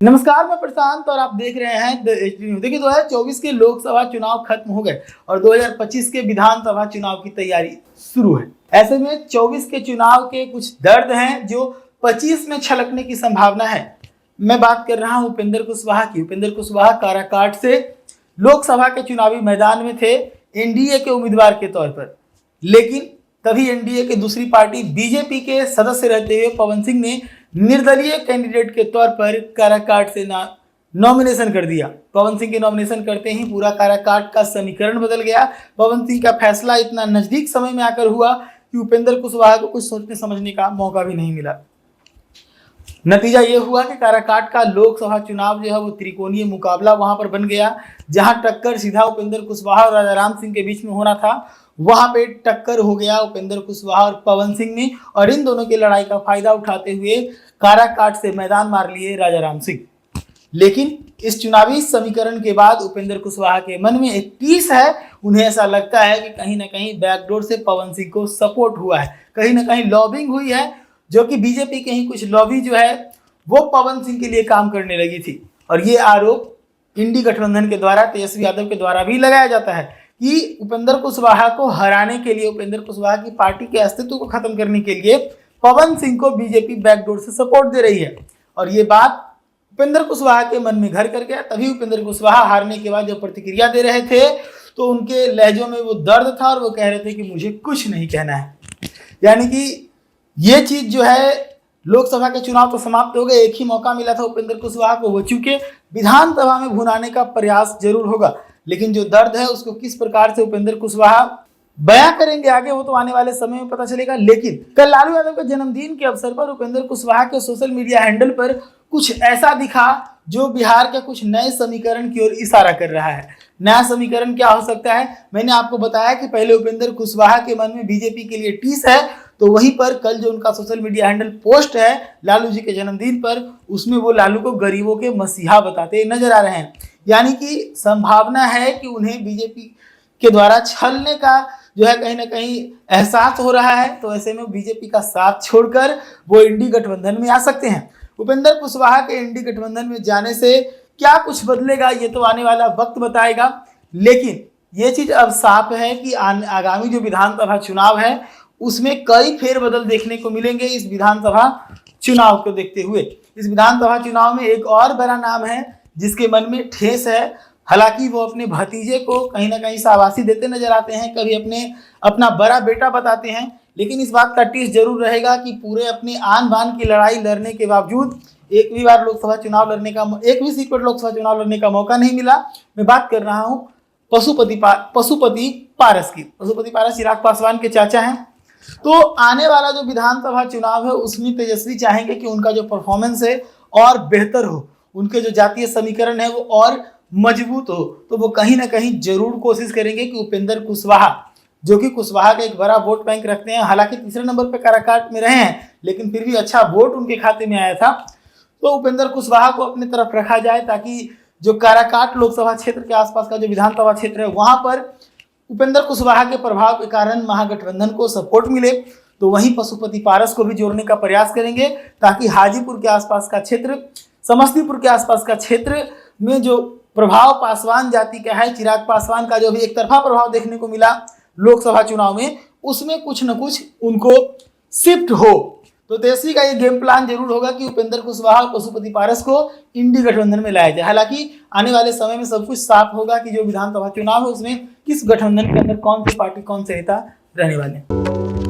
नमस्कार, मैं प्रशांत और आप देख रहे हैं द एचडी न्यूज। देखिए 2024 के लोकसभा चुनाव खत्म हो गए और 2025 के विधानसभा चुनाव की तैयारी शुरू है। ऐसे में 24 के चुनाव के कुछ दर्द हैं जो 25 में छलकने की संभावना है। मैं बात कर रहा हूं उपेंद्र कुशवाहा की। उपेंद्र कुशवाहा काराकाट से लोकसभा के चुनावी मैदान में थे एनडीए के उम्मीदवार के तौर पर, लेकिन तभी एनडीए के दूसरी पार्टी बीजेपी के सदस्य रहते हुए पवन सिंह ने निर्दलीय कैंडिडेट के तौर पर काराकाट से नॉमिनेशन कर दिया। पवन सिंह के नॉमिनेशन करते ही पूरा काराकाट का समीकरण बदल गया। पवन सिंह का फैसला इतना नजदीक समय में आकर हुआ कि उपेंद्र कुशवाहा को कुछ सोचने समझने का मौका भी नहीं मिला। नतीजा ये हुआ कि काराकाट का लोकसभा चुनाव जो है वो त्रिकोणीय मुकाबला वहां पर बन गया। जहां टक्कर सीधा उपेंद्र कुशवाहा और राजाराम सिंह के बीच में होना था, वहां पे टक्कर हो गया उपेंद्र कुशवाहा और पवन सिंह में, और इन दोनों की लड़ाई का फायदा उठाते हुए काराकाट से मैदान मार लिए राजाराम सिंह। लेकिन इस चुनावी समीकरण के बाद उपेंद्र कुशवाहा के मन में एक टीस है। उन्हें ऐसा लगता है कि कहीं ना कहीं बैकडोर से पवन सिंह को सपोर्ट हुआ है, कहीं ना कहीं लॉबिंग हुई है, जो कि बीजेपी के ही कुछ लॉबी जो है वो पवन सिंह के लिए काम करने लगी थी। और ये आरोप इंडी गठबंधन के द्वारा, तेजस्वी यादव के द्वारा भी लगाया जाता है कि उपेंद्र कुशवाहा को हराने के लिए, उपेंद्र कुशवाहा की पार्टी के अस्तित्व को खत्म करने के लिए पवन सिंह को बीजेपी बैकडोर से सपोर्ट दे रही है। और ये बात उपेंद्र कुशवाहा के मन में घर कर गया। तभी उपेंद्र कुशवाहा हारने के बाद जब प्रतिक्रिया दे रहे थे तो उनके लहजों में वो दर्द था और वो कह रहे थे कि मुझे कुछ नहीं कहना है। यानी कि ये चीज जो है, लोकसभा के चुनाव तो समाप्त हो गए, एक ही मौका मिला था उपेंद्र कुशवाहा को, वो चूंकि विधानसभा में भुनाने का प्रयास जरूर होगा, लेकिन जो दर्द है उसको किस प्रकार से उपेंद्र कुशवाहा बयां करेंगे आगे, वो तो आने वाले समय में पता चलेगा। लेकिन कल लालू यादव के जन्मदिन के अवसर पर उपेंद्र कुशवाहा के सोशल मीडिया हैंडल पर कुछ ऐसा दिखा जो बिहार के कुछ नए समीकरण की ओर इशारा कर रहा है। नया समीकरण क्या हो सकता है? मैंने आपको बताया कि पहले उपेंद्र कुशवाहा के मन में बीजेपी के लिए टीस है, तो वहीं पर कल जो उनका सोशल मीडिया हैंडल पोस्ट है लालू जी के जन्मदिन पर, उसमें वो लालू को गरीबों के मसीहा बताते नजर आ रहे हैं। यानी कि संभावना है कि उन्हें बीजेपी के द्वारा छलने का जो है कहीं ना कहीं एहसास हो रहा है। तो ऐसे में बीजेपी का साथ छोड़कर वो इंडी गठबंधन में आ सकते हैं। उपेंद्र कुशवाहा के इंडी गठबंधन में जाने से क्या कुछ बदलेगा, ये तो आने वाला वक्त बताएगा। लेकिन ये चीज अब साफ है कि आगामी जो विधानसभा चुनाव है उसमें कई फेरबदल देखने को मिलेंगे। इस विधानसभा चुनाव को देखते हुए इस विधानसभा चुनाव में एक और बड़ा नाम है जिसके मन में ठेस है। हालांकि वो अपने भतीजे को कहीं ना कहीं शाबाशी देते नजर आते हैं, कभी अपना बड़ा बेटा बताते हैं, लेकिन इस बात का टीस जरूर रहेगा कि पूरे अपने आन बान की लड़ाई लड़ने के बावजूद एक भी सीट पर लोकसभा चुनाव लड़ने का मौका नहीं मिला। मैं बात कर रहा हूँ पशुपति पारस की। पशुपति पारस चिराग पासवान के चाचा हैं। तो आने वाला जो विधानसभा चुनाव है उसमें तेजस्वी चाहेंगे कि उनका जो परफॉर्मेंस है और बेहतर हो, उनके जो जातीय समीकरण है वो और मजबूत हो। तो वो कहीं ना कहीं जरूर कोशिश करेंगे कि उपेंद्र कुशवाहा, जो कि कुशवाहा का एक बड़ा वोट बैंक रखते हैं, हालांकि तीसरे नंबर पर काराकाट में रहे हैं लेकिन फिर भी अच्छा वोट उनके खाते में आया था, तो उपेंद्र कुशवाहा को अपनी तरफ रखा जाए ताकि जो काराकाट लोकसभा क्षेत्र के आसपास का जो विधानसभा क्षेत्र है वहां पर उपेंद्र कुशवाहा के प्रभाव के कारण महागठबंधन को सपोर्ट मिले। तो वहीं पशुपति पारस को भी जोड़ने का प्रयास करेंगे ताकि हाजीपुर के आसपास का क्षेत्र, समस्तीपुर के आसपास का क्षेत्र में जो प्रभाव पासवान जाति का है, चिराग पासवान का जो भी एक तरफा प्रभाव देखने को मिला लोकसभा चुनाव में, उसमें कुछ न कुछ उनको शिफ्ट हो। तो तेजस्वी का ये गेम प्लान जरूर होगा कि उपेंद्र कुशवाहा और पशुपति पारस को इंडी गठबंधन में लाया जाए। हालांकि आने वाले समय में सब कुछ साफ होगा कि जो विधानसभा चुनाव है उसमें किस गठबंधन के अंदर कौन सी पार्टी, कौन से नेता रहने वाले हैं।